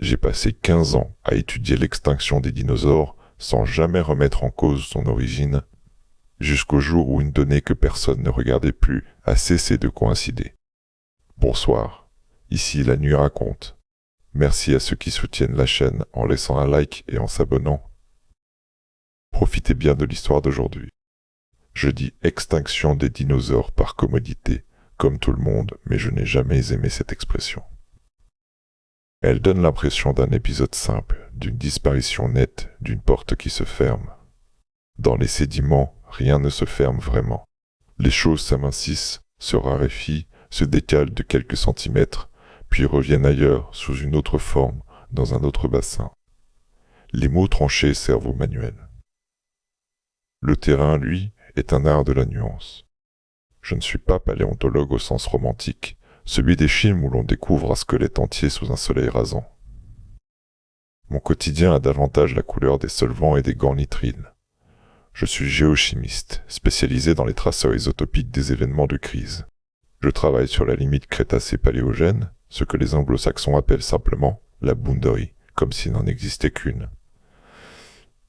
J'ai passé 15 ans à étudier l'extinction des dinosaures sans jamais remettre en cause son origine, jusqu'au jour où une donnée que personne ne regardait plus a cessé de coïncider. Bonsoir, ici La Nuit raconte. Merci à ceux qui soutiennent la chaîne en laissant un like et en s'abonnant. Profitez bien de l'histoire d'aujourd'hui. Je dis extinction des dinosaures par commodité, comme tout le monde, mais je n'ai jamais aimé cette expression. Elle donne l'impression d'un épisode simple, d'une disparition nette, d'une porte qui se ferme. Dans les sédiments, rien ne se ferme vraiment. Les choses s'amincissent, se raréfient, se décalent de quelques centimètres, puis reviennent ailleurs, sous une autre forme, dans un autre bassin. Les mots tranchés servent au manuel. Le terrain, lui, est un art de la nuance. Je ne suis pas paléontologue au sens romantique, celui des films où l'on découvre un squelette entier sous un soleil rasant. Mon quotidien a davantage la couleur des solvants et des gants nitriles. Je suis géochimiste, spécialisé dans les traceurs isotopiques des événements de crise. Je travaille sur la limite Crétacé-Paléogène, ce que les anglo-saxons appellent simplement la boundary, comme s'il n'en existait qu'une.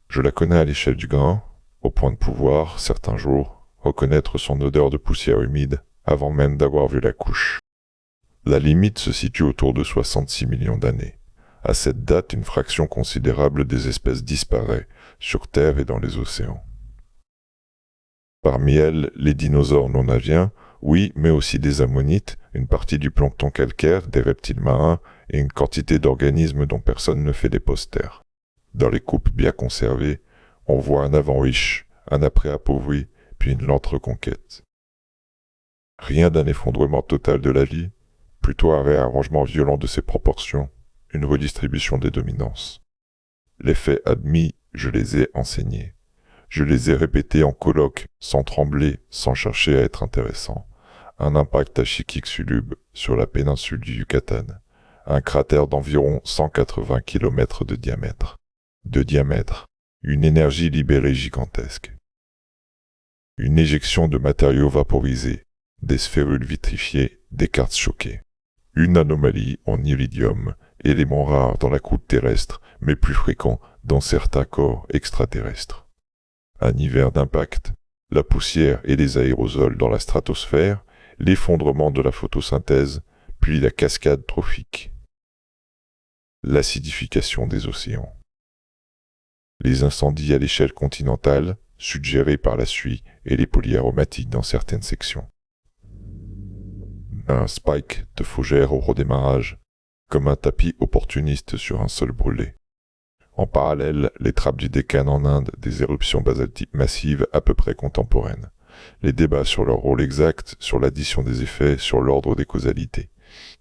Je la connais à l'échelle du grain, au point de pouvoir, certains jours, reconnaître son odeur de poussière humide avant même d'avoir vu la couche. La limite se situe autour de 66 millions d'années. À cette date, une fraction considérable des espèces disparaît, sur Terre et dans les océans. Parmi elles, les dinosaures non aviens, oui, mais aussi des ammonites, une partie du plancton calcaire, des reptiles marins et une quantité d'organismes dont personne ne fait des posters. Dans les coupes bien conservées, on voit un avant riche, un après appauvri, puis une lente reconquête. Rien d'un effondrement total de la vie, plutôt un réarrangement violent de ses proportions, une redistribution des dominances. Les faits admis, je les ai enseignés. Je les ai répétés en colloque, sans trembler, sans chercher à être intéressant. Un impact à Chiquixulub sur la péninsule du Yucatan. Un cratère d'environ 180 km de diamètre. Une énergie libérée gigantesque. Une éjection de matériaux vaporisés, des sphérules vitrifiées, des quartz choqués. Une anomalie en iridium, élément rare dans la croûte terrestre, mais plus fréquent dans certains corps extraterrestres. Un hiver d'impact, la poussière et les aérosols dans la stratosphère, l'effondrement de la photosynthèse, puis la cascade trophique. L'acidification des océans. Les incendies à l'échelle continentale, suggérés par la suie et les polyaromatiques dans certaines sections. Un spike de fougères au redémarrage, comme un tapis opportuniste sur un sol brûlé. En parallèle, les trappes du Décan en Inde, des éruptions basaltiques massives à peu près contemporaines. Les débats sur leur rôle exact, sur l'addition des effets, sur l'ordre des causalités.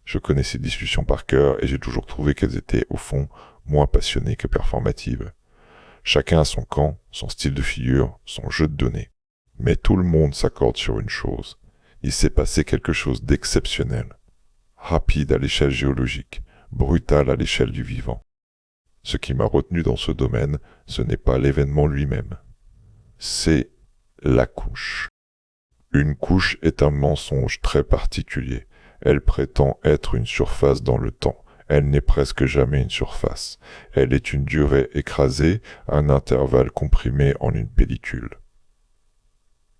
Je connais ces discussions par cœur et j'ai toujours trouvé qu'elles étaient, au fond, moins passionnées que performatives. Chacun a son camp, son style de figure, son jeu de données. Mais tout le monde s'accorde sur une chose. Il s'est passé quelque chose d'exceptionnel. Rapide à l'échelle géologique, brutal à l'échelle du vivant. Ce qui m'a retenu dans ce domaine, ce n'est pas l'événement lui-même. C'est la couche. Une couche est un mensonge très particulier. Elle prétend être une surface dans le temps. Elle n'est presque jamais une surface. Elle est une durée écrasée, un intervalle comprimé en une pellicule.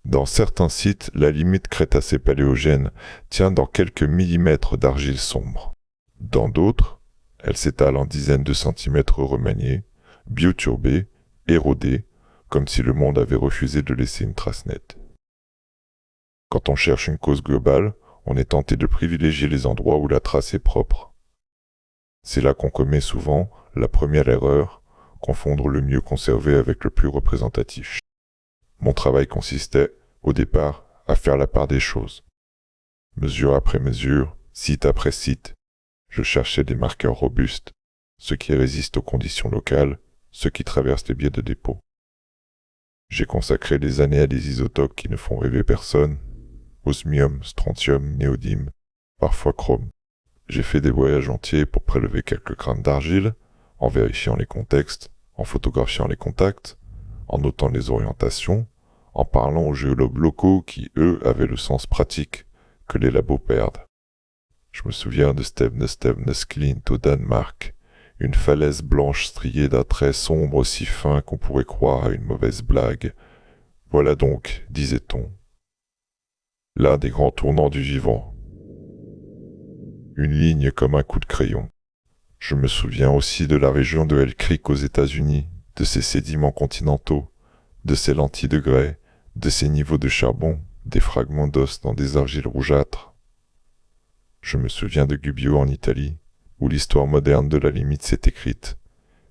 Dans certains sites, la limite Crétacé-Paléogène tient dans quelques millimètres d'argile sombre. Dans d'autres, elle s'étale en dizaines de centimètres remaniés, bioturbée, érodée, comme si le monde avait refusé de laisser une trace nette. Quand on cherche une cause globale, on est tenté de privilégier les endroits où la trace est propre. C'est là qu'on commet souvent la première erreur, confondre le mieux conservé avec le plus représentatif. Mon travail consistait, au départ, à faire la part des choses. Mesure après mesure, site après site, je cherchais des marqueurs robustes, ceux qui résistent aux conditions locales, ceux qui traversent les biais de dépôt. J'ai consacré des années à des isotopes qui ne font rêver personne, osmium, strontium, néodyme, parfois chrome. J'ai fait des voyages entiers pour prélever quelques grains d'argile, en vérifiant les contextes, en photographiant les contacts, en notant les orientations, en parlant aux géologues locaux qui, eux, avaient le sens pratique que les labos perdent. Je me souviens de Stevne Klint au Danemark, une falaise blanche striée d'un trait sombre si fin qu'on pourrait croire à une mauvaise blague. Voilà donc, disait-on, l'un des grands tournants du vivant. Une ligne comme un coup de crayon. Je me souviens aussi de la région de Hell Creek aux États-Unis, de ses sédiments continentaux, de ses lentilles de grès, de ses niveaux de charbon, des fragments d'os dans des argiles rougeâtres. Je me souviens de Gubbio en Italie, où l'histoire moderne de la limite s'est écrite,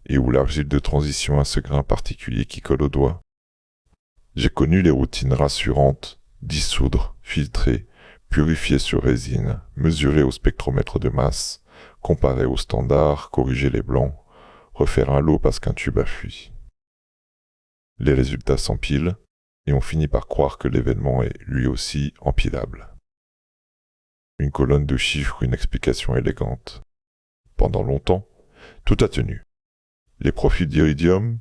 et où l'argile de transition a ce grain particulier qui colle aux doigts. J'ai connu les routines rassurantes, dissoudre, filtrer, purifier sur résine, mesurer au spectromètre de masse, comparer aux standards, corriger les blancs, refaire un lot parce qu'un tube a fui. Les résultats s'empilent, et on finit par croire que l'événement est, lui aussi, empilable. Une colonne de chiffres, une explication élégante. Pendant longtemps, tout a tenu. Les profils d'Iridium,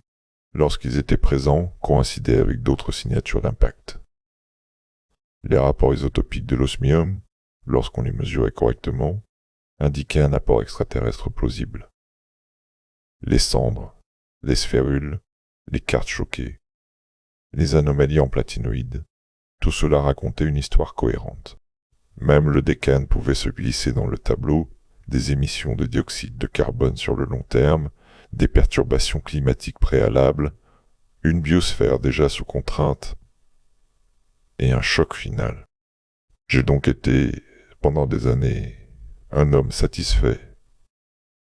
lorsqu'ils étaient présents, coïncidaient avec d'autres signatures d'impact. Les rapports isotopiques de l'osmium, lorsqu'on les mesurait correctement, indiquaient un apport extraterrestre plausible. Les cendres, les sphérules, les cartes choquées, les anomalies en platinoïdes, tout cela racontait une histoire cohérente. Même le décane pouvait se glisser dans le tableau, des émissions de dioxyde de carbone sur le long terme, des perturbations climatiques préalables, une biosphère déjà sous contrainte, et un choc final. J'ai donc été, pendant des années, un homme satisfait,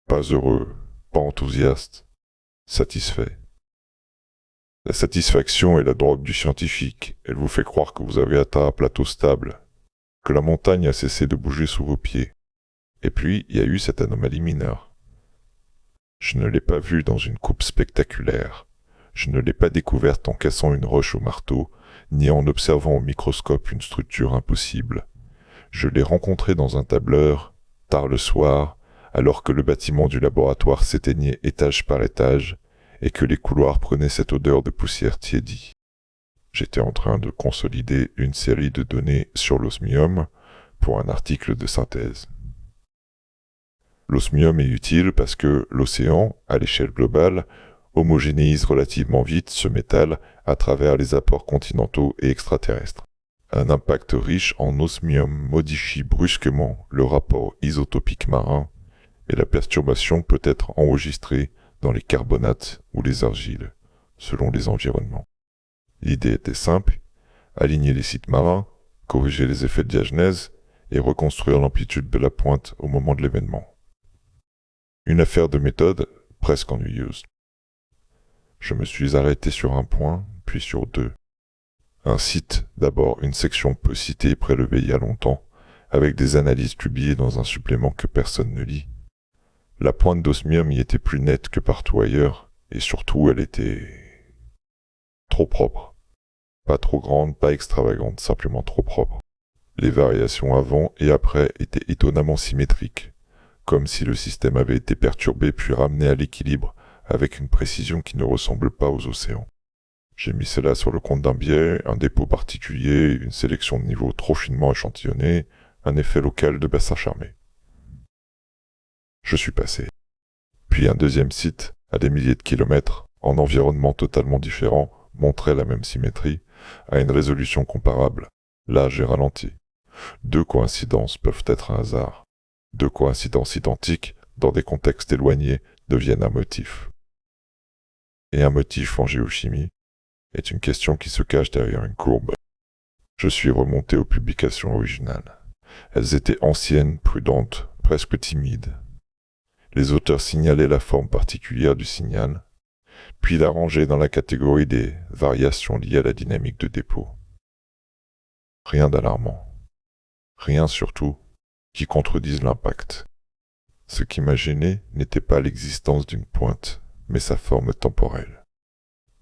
pas heureux, pas enthousiaste, satisfait. La satisfaction est la drogue du scientifique, elle vous fait croire que vous avez atteint un plateau stable, que la montagne a cessé de bouger sous vos pieds. Et puis, il y a eu cette anomalie mineure. Je ne l'ai pas vue dans une coupe spectaculaire. Je ne l'ai pas découverte en cassant une roche au marteau, ni en observant au microscope une structure impossible. Je l'ai rencontrée dans un tableur, tard le soir, alors que le bâtiment du laboratoire s'éteignait étage par étage, et que les couloirs prenaient cette odeur de poussière tiédie. J'étais en train de consolider une série de données sur l'osmium pour un article de synthèse. L'osmium est utile parce que l'océan, à l'échelle globale, homogénéise relativement vite ce métal à travers les apports continentaux et extraterrestres. Un impact riche en osmium modifie brusquement le rapport isotopique marin et la perturbation peut être enregistrée dans les carbonates ou les argiles, selon les environnements. L'idée était simple, aligner les sites marins, corriger les effets de diagenèse et reconstruire l'amplitude de la pointe au moment de l'événement. Une affaire de méthode presque ennuyeuse. Je me suis arrêté sur un point, puis sur deux. Un site, d'abord une section peu citée et prélevée il y a longtemps, avec des analyses publiées dans un supplément que personne ne lit. La pointe d'osmium y était plus nette que partout ailleurs, et surtout elle était trop propre. Pas trop grande, pas extravagante, simplement trop propre. Les variations avant et après étaient étonnamment symétriques, comme si le système avait été perturbé puis ramené à l'équilibre avec une précision qui ne ressemble pas aux océans. J'ai mis cela sur le compte d'un biais, un dépôt particulier, une sélection de niveaux trop finement échantillonnés, un effet local de bassin charmé. Je suis passé. Puis un deuxième site, à des milliers de kilomètres, en environnement totalement différent, montrait la même symétrie, à une résolution comparable. Là, j'ai ralenti. Deux coïncidences peuvent être un hasard. Deux coïncidences identiques, dans des contextes éloignés, deviennent un motif. Et un motif en géochimie est une question qui se cache derrière une courbe. Je suis remonté aux publications originales. Elles étaient anciennes, prudentes, presque timides. Les auteurs signalaient la forme particulière du signal, puis la rangeaient dans la catégorie des variations liées à la dynamique de dépôt. Rien d'alarmant. Rien surtout qui contredise l'impact. Ce qui m'a gêné n'était pas l'existence d'une pointe, mais sa forme temporelle.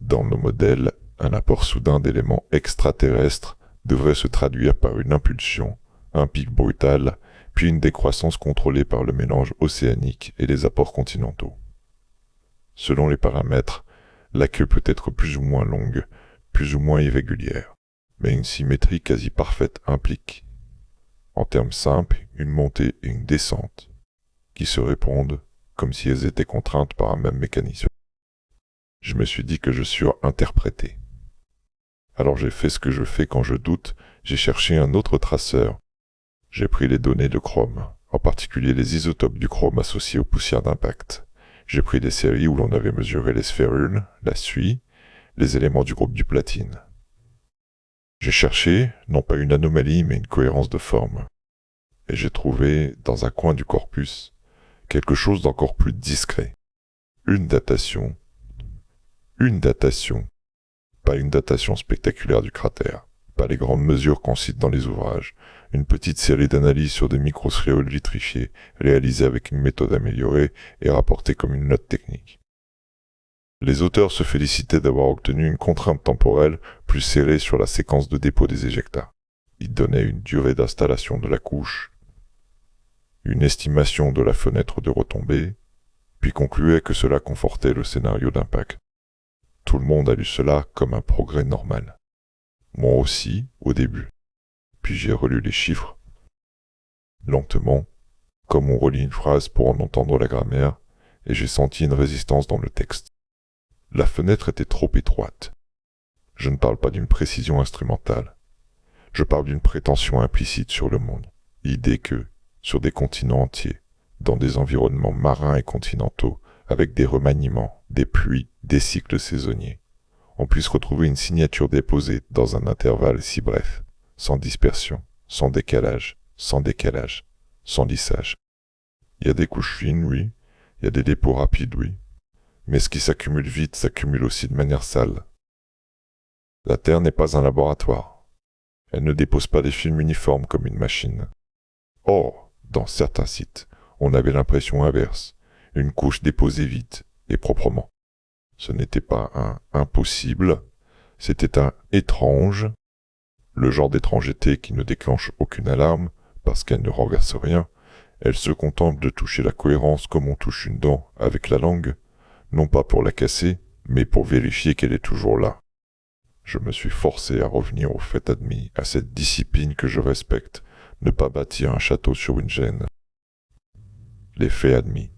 Dans nos modèles, un apport soudain d'éléments extraterrestres devrait se traduire par une impulsion, un pic brutal, puis une décroissance contrôlée par le mélange océanique et les apports continentaux. Selon les paramètres, la queue peut être plus ou moins longue, plus ou moins irrégulière, mais une symétrie quasi parfaite implique, en termes simples, une montée et une descente, qui se répondent comme si elles étaient contraintes par un même mécanisme. Je me suis dit que je surinterprétais. Alors j'ai fait ce que je fais quand je doute, j'ai cherché un autre traceur. J'ai pris les données de chrome, en particulier les isotopes du chrome associés aux poussières d'impact. J'ai pris des séries où l'on avait mesuré les sphérules, la suie, les éléments du groupe du platine. J'ai cherché, non pas une anomalie, mais une cohérence de forme. Et j'ai trouvé, dans un coin du corpus, quelque chose d'encore plus discret. Une datation. Pas une datation spectaculaire du cratère, pas les grandes mesures qu'on cite dans les ouvrages, une petite série d'analyses sur des microsphérules vitrifiées, réalisées avec une méthode améliorée et rapportées comme une note technique. Les auteurs se félicitaient d'avoir obtenu une contrainte temporelle plus serrée sur la séquence de dépôt des éjectats. Ils donnaient une durée d'installation de la couche, une estimation de la fenêtre de retombée, puis concluaient que cela confortait le scénario d'impact. Tout le monde a lu cela comme un progrès normal. Moi aussi, au début. Puis j'ai relu les chiffres, lentement, comme on relit une phrase pour en entendre la grammaire, et j'ai senti une résistance dans le texte. La fenêtre était trop étroite. Je ne parle pas d'une précision instrumentale. Je parle d'une prétention implicite sur le monde. L'idée que, sur des continents entiers, dans des environnements marins et continentaux, avec des remaniements, des pluies, des cycles saisonniers, on puisse retrouver une signature déposée dans un intervalle si bref, sans dispersion, sans décalage, sans lissage. Il y a des couches fines, oui, il y a des dépôts rapides, oui, mais ce qui s'accumule vite s'accumule aussi de manière sale. La Terre n'est pas un laboratoire. Elle ne dépose pas des films uniformes comme une machine. Or, dans certains sites, on avait l'impression inverse, une couche déposée vite et proprement. Ce n'était pas un impossible, c'était un étrange, le genre d'étrangeté qui ne déclenche aucune alarme parce qu'elle ne renverse rien, elle se contente de toucher la cohérence comme on touche une dent avec la langue, non pas pour la casser, mais pour vérifier qu'elle est toujours là. Je me suis forcé à revenir au fait admis, à cette discipline que je respecte, ne pas bâtir un château sur une gêne. Les faits admis,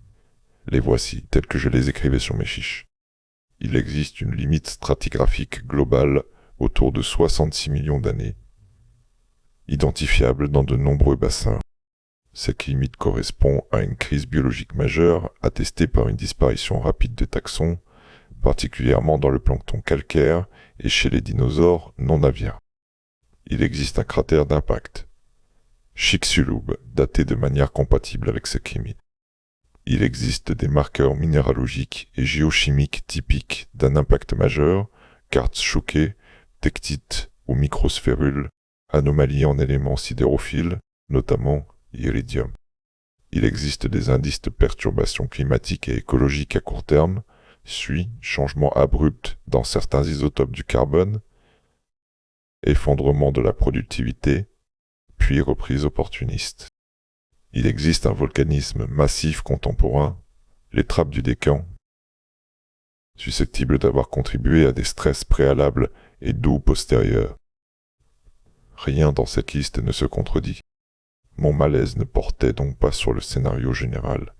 les voici tels que je les écrivais sur mes fiches. Il existe une limite stratigraphique globale autour de 66 millions d'années, identifiable dans de nombreux bassins. Cette limite correspond à une crise biologique majeure attestée par une disparition rapide de taxons, particulièrement dans le plancton calcaire et chez les dinosaures non aviens. Il existe un cratère d'impact, Chicxulub, daté de manière compatible avec cette limite. Il existe des marqueurs minéralogiques et géochimiques typiques d'un impact majeur, quartz choqué, tectite ou microsphérules, anomalies en éléments sidérophiles, notamment iridium. Il existe des indices de perturbations climatiques et écologiques à court terme, suie, changement abrupt dans certains isotopes du carbone, effondrement de la productivité, puis reprise opportuniste. Il existe un volcanisme massif contemporain, les trappes du Décan, susceptibles d'avoir contribué à des stress préalables et doux postérieurs. Rien dans cette liste ne se contredit. Mon malaise ne portait donc pas sur le scénario général,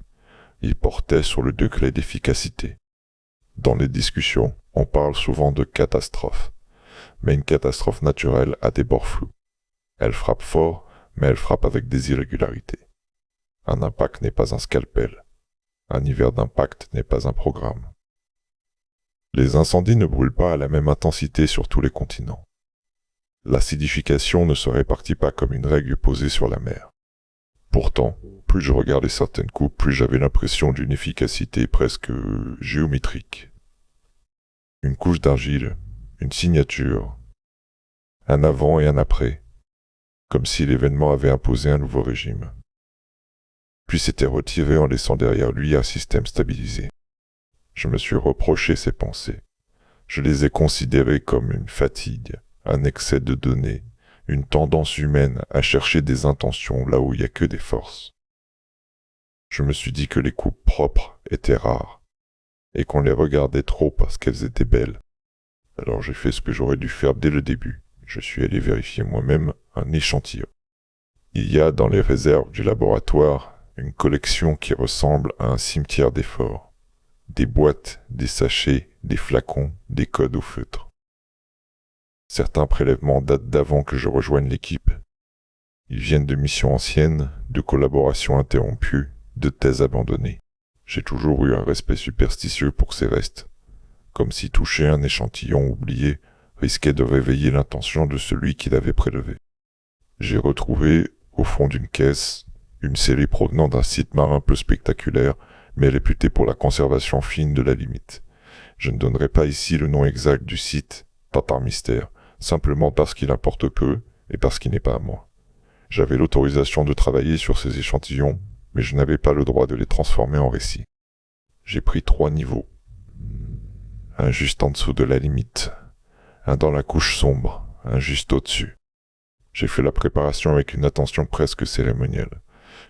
il portait sur le degré d'efficacité. Dans les discussions, on parle souvent de catastrophe, mais une catastrophe naturelle a des bords flous. Elle frappe fort, mais elle frappe avec des irrégularités. Un impact n'est pas un scalpel. Un hiver d'impact n'est pas un programme. Les incendies ne brûlent pas à la même intensité sur tous les continents. L'acidification ne se répartit pas comme une règle posée sur la mer. Pourtant, plus je regardais certaines coupes, plus j'avais l'impression d'une efficacité presque géométrique. Une couche d'argile, une signature, un avant et un après, comme si l'événement avait imposé un nouveau régime. Puis s'était retiré en laissant derrière lui un système stabilisé. Je me suis reproché ces pensées. Je les ai considérées comme une fatigue, un excès de données, une tendance humaine à chercher des intentions là où il n'y a que des forces. Je me suis dit que les coupes propres étaient rares, et qu'on les regardait trop parce qu'elles étaient belles. Alors j'ai fait ce que j'aurais dû faire dès le début. Je suis allé vérifier moi-même un échantillon. Il y a dans les réserves du laboratoire Une collection qui ressemble à un cimetière d'efforts. Des boîtes, des sachets, des flacons, des codes au feutre. Certains prélèvements datent d'avant que je rejoigne l'équipe. Ils viennent de missions anciennes, de collaborations interrompues, de thèses abandonnées. J'ai toujours eu un respect superstitieux pour ces restes, comme si toucher un échantillon oublié risquait de réveiller l'intention de celui qui l'avait prélevé. J'ai retrouvé, au fond d'une caisse, une série provenant d'un site marin peu spectaculaire, mais réputé pour la conservation fine de la limite. Je ne donnerai pas ici le nom exact du site, pas par mystère, simplement parce qu'il importe peu et parce qu'il n'est pas à moi. J'avais l'autorisation de travailler sur ces échantillons, mais je n'avais pas le droit de les transformer en récits. J'ai pris 3 niveaux. Un juste en dessous de la limite, un dans la couche sombre, un juste au-dessus. J'ai fait la préparation avec une attention presque cérémonielle.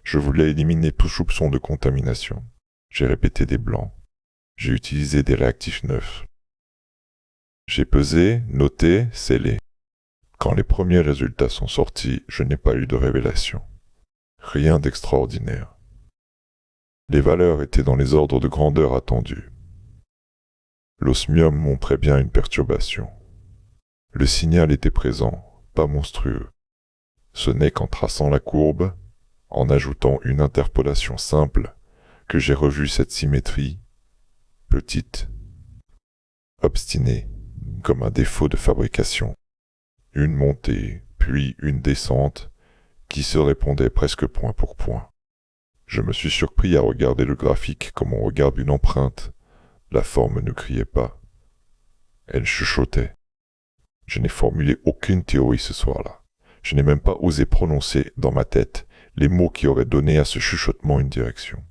Je voulais éliminer tout soupçon de contamination. J'ai répété des blancs. J'ai utilisé des réactifs neufs. J'ai pesé, noté, scellé. Quand les premiers résultats sont sortis, je n'ai pas eu de révélation. Rien d'extraordinaire. Les valeurs étaient dans les ordres de grandeur attendus. L'osmium montrait bien une perturbation. Le signal était présent, pas monstrueux. Ce n'est qu'en traçant la courbe, en ajoutant une interpolation simple, que j'ai revu cette symétrie, petite, obstinée, comme un défaut de fabrication. Une montée, puis une descente, qui se répondaient presque point pour point. Je me suis surpris à regarder le graphique comme on regarde une empreinte. La forme ne criait pas. Elle chuchotait. Je n'ai formulé aucune théorie ce soir-là. Je n'ai même pas osé prononcer, dans ma tête, les mots qui auraient donné à ce chuchotement une direction.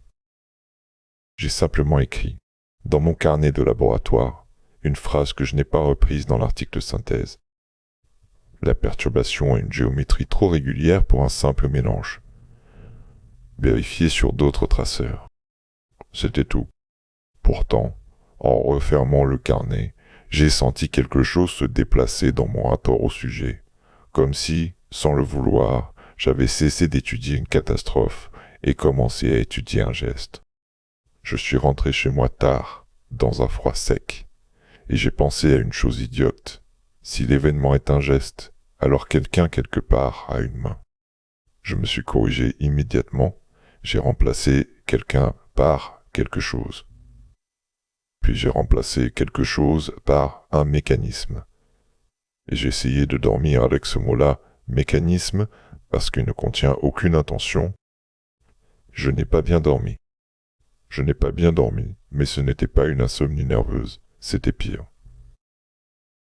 J'ai simplement écrit, dans mon carnet de laboratoire, une phrase que je n'ai pas reprise dans l'article synthèse. La perturbation a une géométrie trop régulière pour un simple mélange. Vérifié sur d'autres traceurs. C'était tout. Pourtant, en refermant le carnet, j'ai senti quelque chose se déplacer dans mon rapport au sujet, comme si, sans le vouloir, j'avais cessé d'étudier une catastrophe et commencé à étudier un geste. Je suis rentré chez moi tard, dans un froid sec, et j'ai pensé à une chose idiote. Si l'événement est un geste, alors quelqu'un quelque part a une main. Je me suis corrigé immédiatement, j'ai remplacé quelqu'un par quelque chose. Puis j'ai remplacé quelque chose par un mécanisme. Et j'ai essayé de dormir avec ce mot-là, mécanisme, parce qu'il ne contient aucune intention. Je n'ai pas bien dormi. Je n'ai pas bien dormi, mais ce n'était pas une insomnie nerveuse, c'était pire.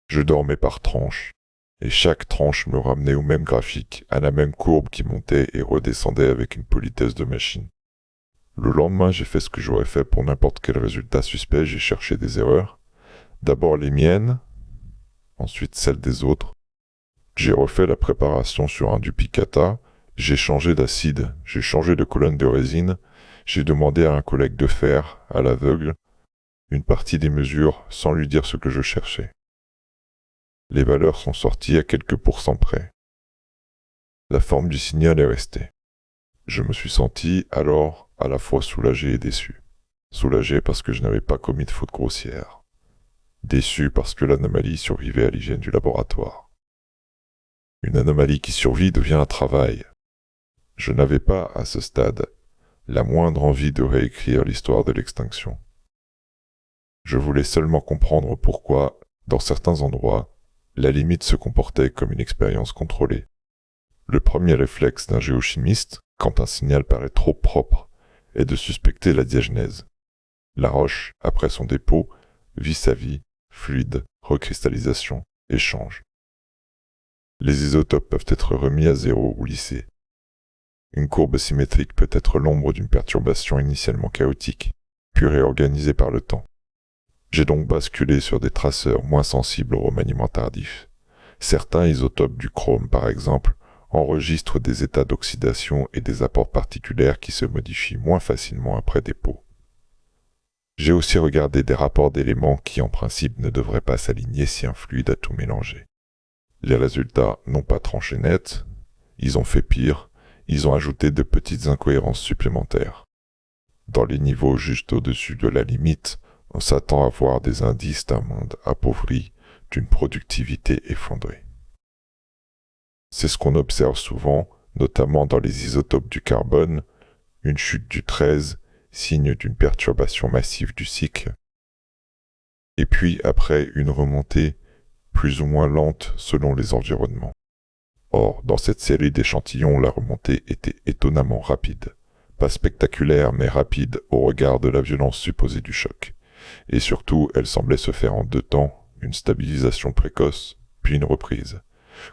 Je dormais par tranches, et chaque tranche me ramenait au même graphique, à la même courbe qui montait et redescendait avec une politesse de machine. Le lendemain, j'ai fait ce que j'aurais fait pour n'importe quel résultat suspect, j'ai cherché des erreurs. D'abord les miennes, ensuite celles des autres. J'ai refait la préparation sur un duplicata, j'ai changé d'acide, j'ai changé de colonne de résine, j'ai demandé à un collègue de faire, à l'aveugle, une partie des mesures sans lui dire ce que je cherchais. Les valeurs sont sorties à quelques pourcents près. La forme du signal est restée. Je me suis senti, alors, à la fois soulagé et déçu. Soulagé parce que je n'avais pas commis de faute grossière. Déçu parce que l'anomalie survivait à l'hygiène du laboratoire. Une anomalie qui survit devient un travail. Je n'avais pas, à ce stade, la moindre envie de réécrire l'histoire de l'extinction. Je voulais seulement comprendre pourquoi, dans certains endroits, la limite se comportait comme une expérience contrôlée. Le premier réflexe d'un géochimiste, quand un signal paraît trop propre, est de suspecter la diagenèse. La roche, après son dépôt, vit sa vie, fluide, recristallisation, échange. Les isotopes peuvent être remis à zéro ou lissés. Une courbe symétrique peut être l'ombre d'une perturbation initialement chaotique, puis réorganisée par le temps. J'ai donc basculé sur des traceurs moins sensibles au remaniement tardif. Certains isotopes du chrome, par exemple, enregistrent des états d'oxydation et des apports particulaires qui se modifient moins facilement après dépôt. J'ai aussi regardé des rapports d'éléments qui, en principe, ne devraient pas s'aligner si un fluide a tout mélangé. Les résultats n'ont pas tranché net, ils ont fait pire, ils ont ajouté de petites incohérences supplémentaires. Dans les niveaux juste au-dessus de la limite, on s'attend à voir des indices d'un monde appauvri, d'une productivité effondrée. C'est ce qu'on observe souvent, notamment dans les isotopes du carbone, une chute du 13, signe d'une perturbation massive du cycle, et puis après une remontée plus ou moins lente selon les environnements. Or, dans cette série d'échantillons, la remontée était étonnamment rapide. Pas spectaculaire, mais rapide au regard de la violence supposée du choc. Et surtout, elle semblait se faire en 2 temps, une stabilisation précoce, puis une reprise.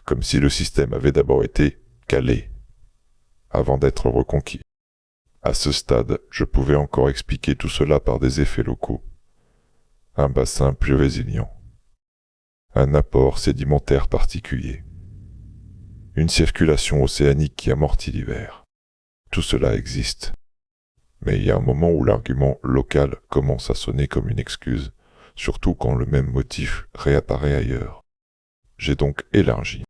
Comme si le système avait d'abord été calé, avant d'être reconquis. À ce stade, je pouvais encore expliquer tout cela par des effets locaux. Un bassin plus résilient. Un apport sédimentaire particulier. Une circulation océanique qui amortit l'hiver. Tout cela existe. Mais il y a un moment où l'argument local commence à sonner comme une excuse, surtout quand le même motif réapparaît ailleurs. J'ai donc élargi.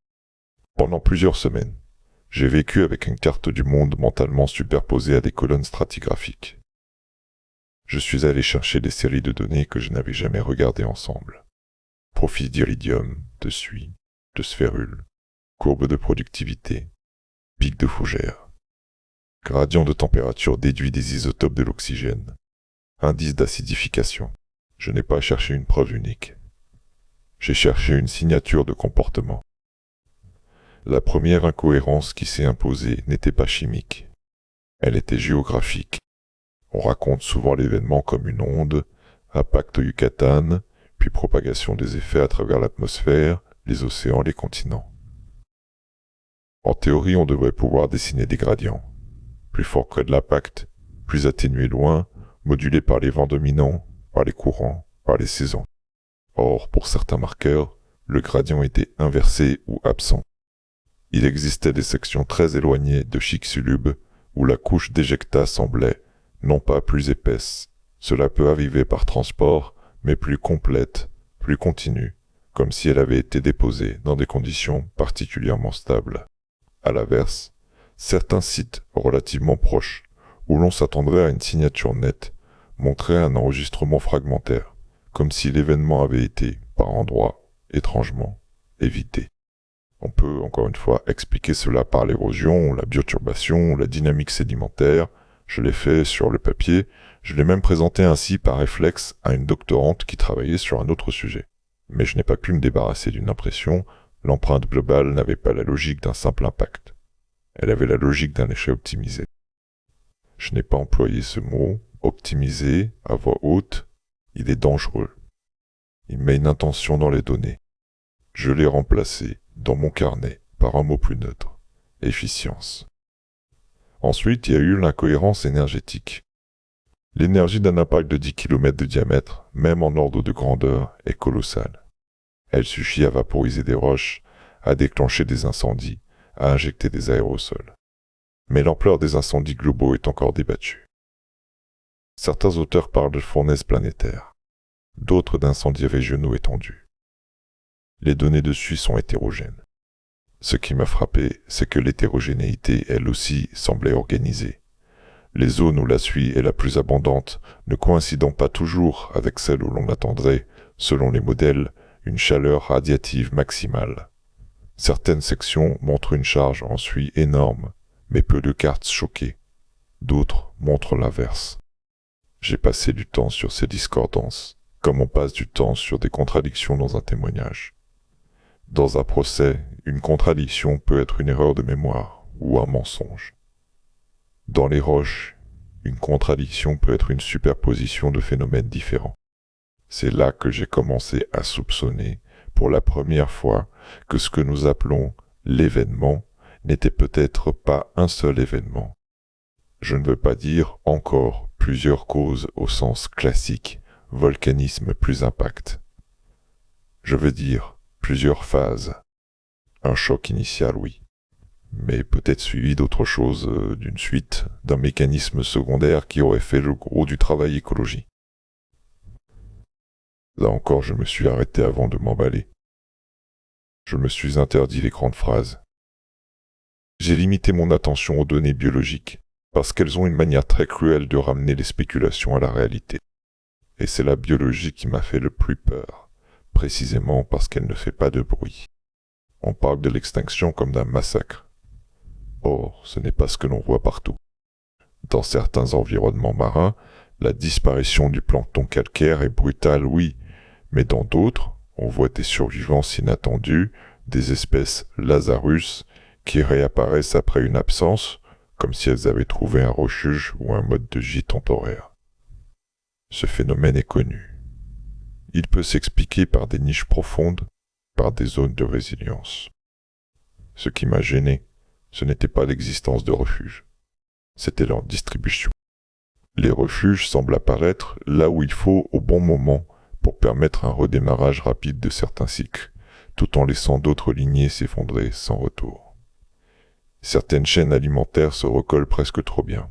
Pendant plusieurs semaines, j'ai vécu avec une carte du monde mentalement superposée à des colonnes stratigraphiques. Je suis allé chercher des séries de données que je n'avais jamais regardées ensemble. Profil d'iridium, de suie, de sphérules, courbe de productivité, pic de fougère, gradient de température déduit des isotopes de l'oxygène, indice d'acidification. Je n'ai pas cherché une preuve unique. J'ai cherché une signature de comportement. La première incohérence qui s'est imposée n'était pas chimique. Elle était géographique. On raconte souvent l'événement comme une onde, impact au Yucatan, puis propagation des effets à travers l'atmosphère, les océans, les continents. En théorie, on devrait pouvoir dessiner des gradients. Plus fort près de l'impact, plus atténué loin, modulé par les vents dominants, par les courants, par les saisons. Or, pour certains marqueurs, le gradient était inversé ou absent. Il existait des sections très éloignées de Chicxulub où la couche d'éjecta semblait, non pas plus épaisse, cela peut arriver par transport, mais plus complète, plus continue, comme si elle avait été déposée dans des conditions particulièrement stables. À l'inverse, certains sites relativement proches, où l'on s'attendrait à une signature nette, montraient un enregistrement fragmentaire, comme si l'événement avait été, par endroits, étrangement, évité. On peut, encore une fois, expliquer cela par l'érosion, la bioturbation, la dynamique sédimentaire. Je l'ai fait sur le papier, je l'ai même présenté ainsi par réflexe à une doctorante qui travaillait sur un autre sujet. Mais je n'ai pas pu me débarrasser d'une impression, l'empreinte globale n'avait pas la logique d'un simple impact. Elle avait la logique d'un échec optimisé. Je n'ai pas employé ce mot, optimisé, à voix haute, il est dangereux. Il met une intention dans les données. Je l'ai remplacé, dans mon carnet, par un mot plus neutre, efficience. Ensuite, il y a eu l'incohérence énergétique. L'énergie d'un impact de 10 km de diamètre, même en ordre de grandeur, est colossale. Elle suffit à vaporiser des roches, à déclencher des incendies, à injecter des aérosols. Mais l'ampleur des incendies globaux est encore débattue. Certains auteurs parlent de fournaises planétaires, d'autres d'incendies régionaux étendus. Les données dessus sont hétérogènes. Ce qui m'a frappé, c'est que l'hétérogénéité, elle aussi, semblait organisée. Les zones où la suie est la plus abondante ne coïncidant pas toujours avec celles où l'on attendrait, selon les modèles, une chaleur radiative maximale. Certaines sections montrent une charge en suie énorme, mais peu de cartes choquées. D'autres montrent l'inverse. J'ai passé du temps sur ces discordances, comme on passe du temps sur des contradictions dans un témoignage. Dans un procès, une contradiction peut être une erreur de mémoire ou un mensonge. Dans les roches, une contradiction peut être une superposition de phénomènes différents. C'est là que j'ai commencé à soupçonner, pour la première fois, que ce que nous appelons l'événement n'était peut-être pas un seul événement. Je ne veux pas dire encore plusieurs causes au sens classique, volcanisme plus impact. Je veux dire plusieurs phases. Un choc initial, oui, mais peut-être suivi d'autre chose, d'une suite, d'un mécanisme secondaire qui aurait fait le gros du travail écologie. Là encore, je me suis arrêté avant de m'emballer. Je me suis interdit les grandes phrases. J'ai limité mon attention aux données biologiques, parce qu'elles ont une manière très cruelle de ramener les spéculations à la réalité. Et c'est la biologie qui m'a fait le plus peur, précisément parce qu'elle ne fait pas de bruit. On parle de l'extinction comme d'un massacre. Or, ce n'est pas ce que l'on voit partout. Dans certains environnements marins, la disparition du plancton calcaire est brutale, oui, mais dans d'autres, on voit des survivances inattendues, des espèces Lazarus, qui réapparaissent après une absence, comme si elles avaient trouvé un refuge ou un mode de vie temporaire. Ce phénomène est connu. Il peut s'expliquer par des niches profondes, par des zones de résilience. Ce qui m'a gêné, ce n'était pas l'existence de refuges, c'était leur distribution. Les refuges semblent apparaître là où il faut au bon moment pour permettre un redémarrage rapide de certains cycles, tout en laissant d'autres lignées s'effondrer sans retour. Certaines chaînes alimentaires se recollent presque trop bien.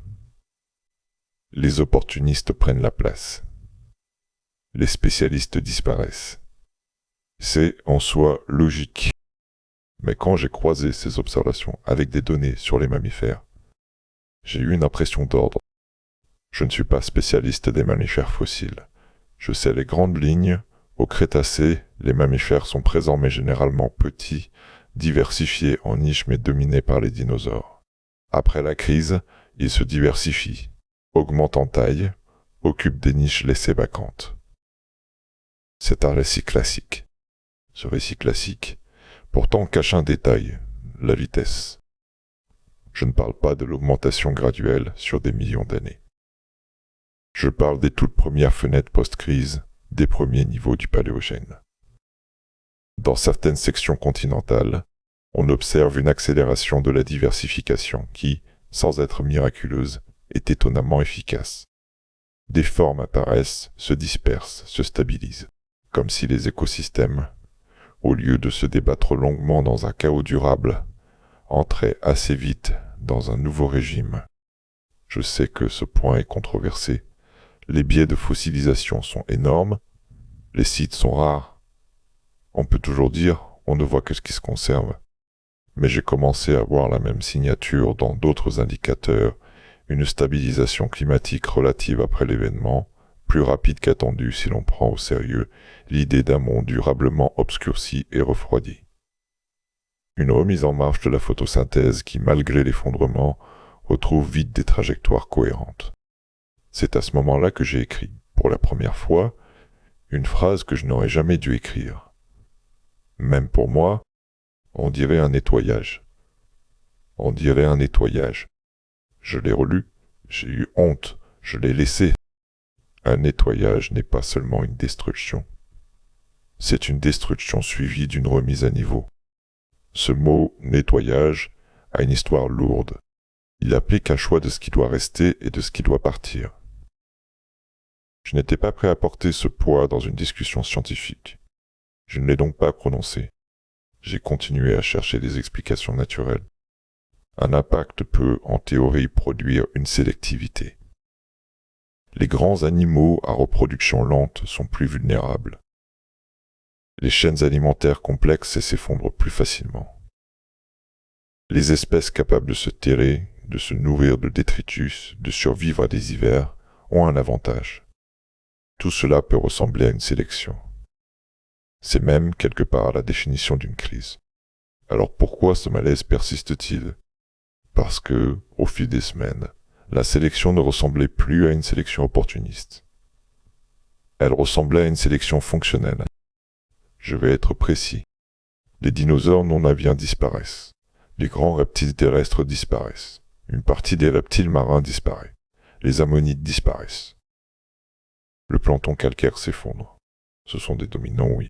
Les opportunistes prennent la place. Les spécialistes disparaissent. C'est en soi logique. Mais quand j'ai croisé ces observations avec des données sur les mammifères, j'ai eu une impression d'ordre. Je ne suis pas spécialiste des mammifères fossiles. Je sais les grandes lignes. Au Crétacé, les mammifères sont présents mais généralement petits, diversifiés en niches mais dominés par les dinosaures. Après la crise, ils se diversifient, augmentent en taille, occupent des niches laissées vacantes. C'est un récit classique. Ce récit classique, pourtant cache un détail, la vitesse. Je ne parle pas de l'augmentation graduelle sur des millions d'années. Je parle des toutes premières fenêtres post-crise, des premiers niveaux du Paléogène. Dans certaines sections continentales, on observe une accélération de la diversification qui, sans être miraculeuse, est étonnamment efficace. Des formes apparaissent, se dispersent, se stabilisent, comme si les écosystèmes, au lieu de se débattre longuement dans un chaos durable, entraient assez vite dans un nouveau régime. Je sais que ce point est controversé. Les biais de fossilisation sont énormes, les sites sont rares. On peut toujours dire, on ne voit que ce qui se conserve. Mais j'ai commencé à voir la même signature dans d'autres indicateurs, une stabilisation climatique relative après l'événement, plus rapide qu'attendu si l'on prend au sérieux l'idée d'un monde durablement obscurci et refroidi. Une remise en marche de la photosynthèse qui, malgré l'effondrement, retrouve vite des trajectoires cohérentes. C'est à ce moment-là que j'ai écrit, pour la première fois, une phrase que je n'aurais jamais dû écrire. Même pour moi, on dirait un nettoyage. On dirait un nettoyage. Je l'ai relu, j'ai eu honte, je l'ai laissé. Un nettoyage n'est pas seulement une destruction. C'est une destruction suivie d'une remise à niveau. Ce mot « nettoyage » a une histoire lourde. Il applique un choix de ce qui doit rester et de ce qui doit partir. Je n'étais pas prêt à porter ce poids dans une discussion scientifique. Je ne l'ai donc pas prononcé. J'ai continué à chercher des explications naturelles. Un impact peut, en théorie, produire une sélectivité. Les grands animaux à reproduction lente sont plus vulnérables. Les chaînes alimentaires complexes s'effondrent plus facilement. Les espèces capables de se terrer, de se nourrir de détritus, de survivre à des hivers, ont un avantage. Tout cela peut ressembler à une sélection. C'est même quelque part la définition d'une crise. Alors pourquoi ce malaise persiste-t-il? Parce que, au fil des semaines, la sélection ne ressemblait plus à une sélection opportuniste. Elle ressemblait à une sélection fonctionnelle. Je vais être précis. Les dinosaures non aviens disparaissent. Les grands reptiles terrestres disparaissent. Une partie des reptiles marins disparaît. Les ammonites disparaissent. Le plancton calcaire s'effondre. Ce sont des dominants, oui.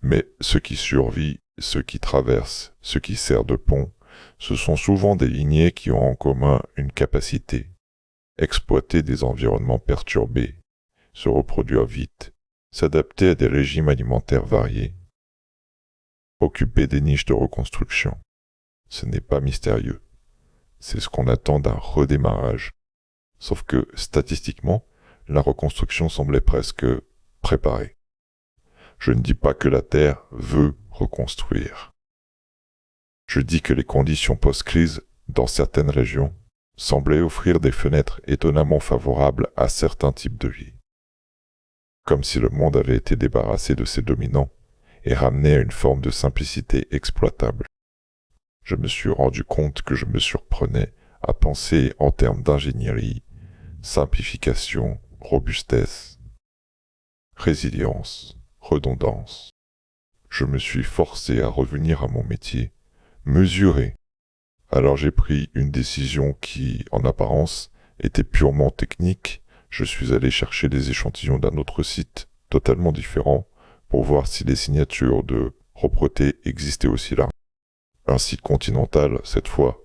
Mais ce qui survit, ce qui traverse, ce qui sert de pont, ce sont souvent des lignées qui ont en commun une capacité, exploiter des environnements perturbés, se reproduire vite, s'adapter à des régimes alimentaires variés, occuper des niches de reconstruction. Ce n'est pas mystérieux. C'est ce qu'on attend d'un redémarrage. Sauf que, statistiquement, la reconstruction semblait presque préparée. Je ne dis pas que la Terre veut reconstruire. Je dis que les conditions post-crise, dans certaines régions, semblaient offrir des fenêtres étonnamment favorables à certains types de vie. Comme si le monde avait été débarrassé de ses dominants et ramené à une forme de simplicité exploitable. Je me suis rendu compte que je me surprenais à penser en termes d'ingénierie, simplification, robustesse, résilience, redondance. Je me suis forcé à revenir à mon métier, mesurer. Alors j'ai pris une décision qui, en apparence, était purement technique. Je suis allé chercher des échantillons d'un autre site, totalement différent, pour voir si les signatures de propreté existaient aussi là. Un site continental, cette fois,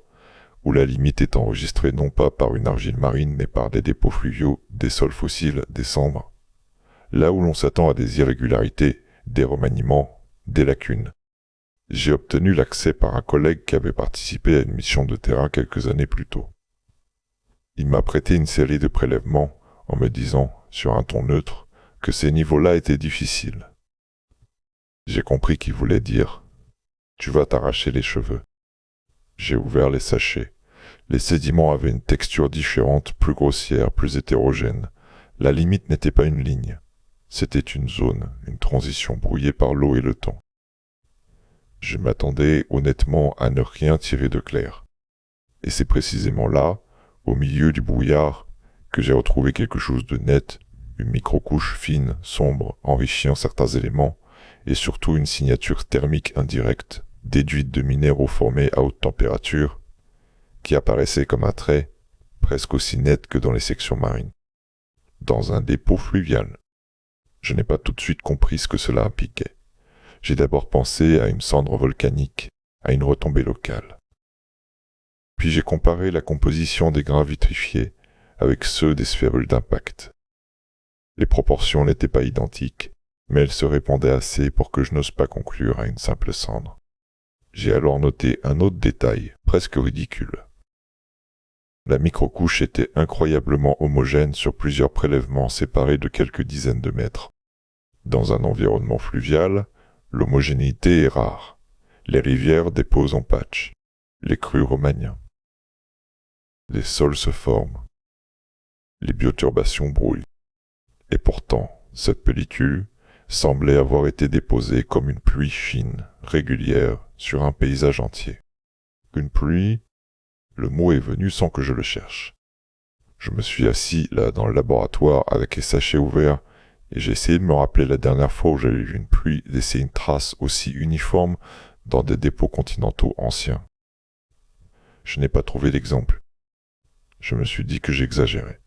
où la limite est enregistrée non pas par une argile marine, mais par des dépôts fluviaux, des sols fossiles, des cendres. Là où l'on s'attend à des irrégularités, des remaniements, des lacunes. J'ai obtenu l'accès par un collègue qui avait participé à une mission de terrain quelques années plus tôt. Il m'a prêté une série de prélèvements en me disant, sur un ton neutre, que ces niveaux-là étaient difficiles. J'ai compris qu'il voulait dire « Tu vas t'arracher les cheveux ». J'ai ouvert les sachets. Les sédiments avaient une texture différente, plus grossière, plus hétérogène. La limite n'était pas une ligne. C'était une zone, une transition brouillée par l'eau et le temps. Je m'attendais honnêtement à ne rien tirer de clair. Et c'est précisément là, au milieu du brouillard, que j'ai retrouvé quelque chose de net, une microcouche fine, sombre, enrichie en certains éléments, et surtout une signature thermique indirecte, déduite de minéraux formés à haute température, qui apparaissait comme un trait, presque aussi net que dans les sections marines, dans un dépôt fluvial. Je n'ai pas tout de suite compris ce que cela impliquait. J'ai d'abord pensé à une cendre volcanique, à une retombée locale. Puis j'ai comparé la composition des grains vitrifiés avec ceux des sphérules d'impact. Les proportions n'étaient pas identiques, mais elles se répondaient assez pour que je n'ose pas conclure à une simple cendre. J'ai alors noté un autre détail, presque ridicule. La microcouche était incroyablement homogène sur plusieurs prélèvements séparés de quelques dizaines de mètres. Dans un environnement fluvial, l'homogénéité est rare. Les rivières déposent en patch. Les crues remanient. Les sols se forment. Les bioturbations brouillent. Et pourtant, cette pellicule semblait avoir été déposée comme une pluie fine, régulière, sur un paysage entier. Une pluie, le mot est venu sans que je le cherche. Je me suis assis là dans le laboratoire avec les sachets ouverts et j'ai essayé de me rappeler la dernière fois où j'avais vu une pluie laisser une trace aussi uniforme dans des dépôts continentaux anciens. Je n'ai pas trouvé d'exemple. Je me suis dit que j'exagérais.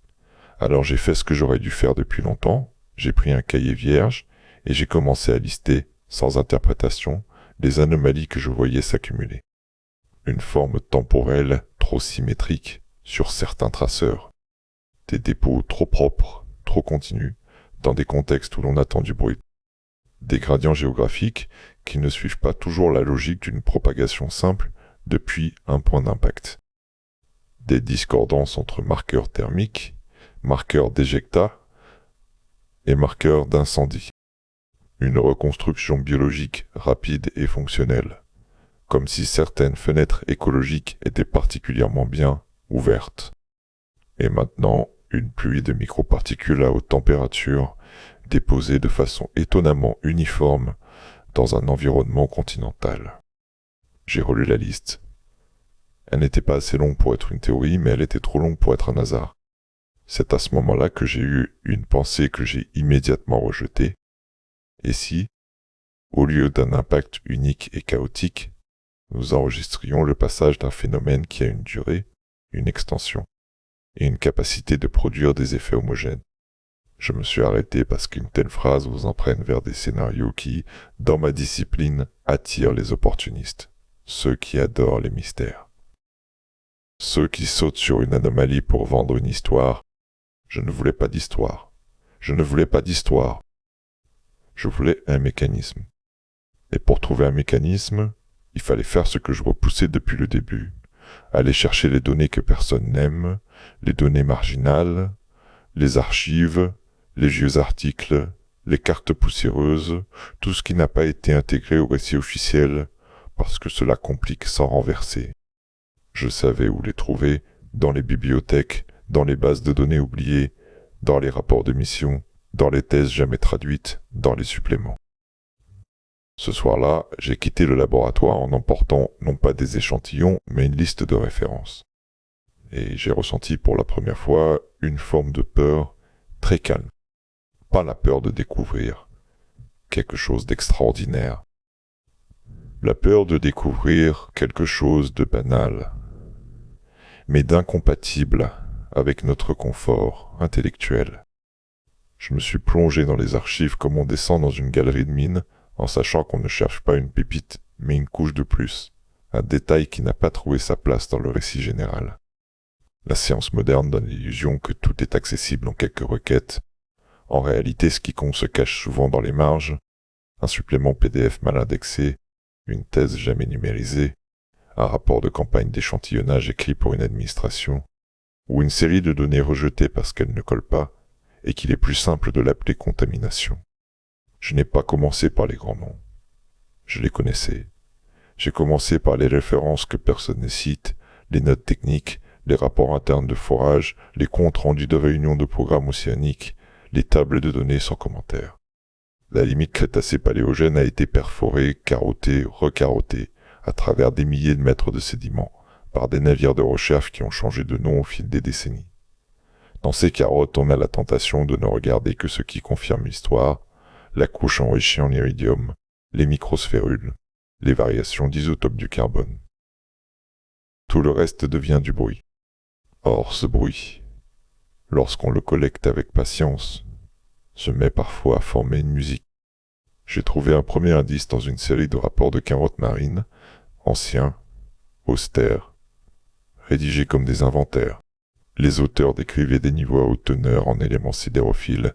Alors j'ai fait ce que j'aurais dû faire depuis longtemps, j'ai pris un cahier vierge et j'ai commencé à lister, sans interprétation, les anomalies que je voyais s'accumuler. Une forme temporelle trop symétrique sur certains traceurs. Des dépôts trop propres, trop continus, dans des contextes où l'on attend du bruit. Des gradients géographiques qui ne suivent pas toujours la logique d'une propagation simple depuis un point d'impact. Des discordances entre marqueurs thermiques, marqueurs d'éjecta et marqueurs d'incendie. Une reconstruction biologique rapide et fonctionnelle, comme si certaines fenêtres écologiques étaient particulièrement bien ouvertes. Et maintenant, une pluie de microparticules à haute température, déposées de façon étonnamment uniforme dans un environnement continental. J'ai relu la liste. Elle n'était pas assez longue pour être une théorie, mais elle était trop longue pour être un hasard. C'est à ce moment-là que j'ai eu une pensée que j'ai immédiatement rejetée. Et si, au lieu d'un impact unique et chaotique, nous enregistrions le passage d'un phénomène qui a une durée, une extension, et une capacité de produire des effets homogènes. Je me suis arrêté parce qu'une telle phrase vous entraîne vers des scénarios qui, dans ma discipline, attirent les opportunistes, ceux qui adorent les mystères. Ceux qui sautent sur une anomalie pour vendre une histoire. Je ne voulais pas d'histoire. Je ne voulais pas d'histoire. Je voulais un mécanisme. Et pour trouver un mécanisme, il fallait faire ce que je repoussais depuis le début. Aller chercher les données que personne n'aime, les données marginales, les archives, les vieux articles, les cartes poussiéreuses, tout ce qui n'a pas été intégré au récit officiel, parce que cela complique sans renverser. Je savais où les trouver, dans les bibliothèques, dans les bases de données oubliées, dans les rapports de mission, dans les thèses jamais traduites, dans les suppléments. Ce soir-là, j'ai quitté le laboratoire en emportant non pas des échantillons, mais une liste de références. Et j'ai ressenti pour la première fois une forme de peur très calme. Pas la peur de découvrir quelque chose d'extraordinaire. La peur de découvrir quelque chose de banal, mais d'incompatible avec notre confort intellectuel. Je me suis plongé dans les archives comme on descend dans une galerie de mines, en sachant qu'on ne cherche pas une pépite, mais une couche de plus, un détail qui n'a pas trouvé sa place dans le récit général. La science moderne donne l'illusion que tout est accessible en quelques requêtes. En réalité, ce qui compte se cache souvent dans les marges, un supplément PDF mal indexé, une thèse jamais numérisée, un rapport de campagne d'échantillonnage écrit pour une administration, ou une série de données rejetées parce qu'elles ne collent pas, et qu'il est plus simple de l'appeler contamination. Je n'ai pas commencé par les grands noms. Je les connaissais. J'ai commencé par les références que personne ne cite, les notes techniques, les rapports internes de forage, les comptes rendus de réunions de programmes océaniques, les tables de données sans commentaire. La limite Crétacé-Paléogène a été perforée, carottée, recarottée, à travers des milliers de mètres de sédiments, par des navires de recherche qui ont changé de nom au fil des décennies. Dans ces carottes, on a la tentation de ne regarder que ce qui confirme l'histoire, la couche enrichie en iridium, les microsphérules, les variations d'isotopes du carbone. Tout le reste devient du bruit. Or, ce bruit, lorsqu'on le collecte avec patience, se met parfois à former une musique. J'ai trouvé un premier indice dans une série de rapports de carottes marines, anciens, austères, rédigés comme des inventaires. Les auteurs décrivaient des niveaux à haute teneur en éléments sidérophiles,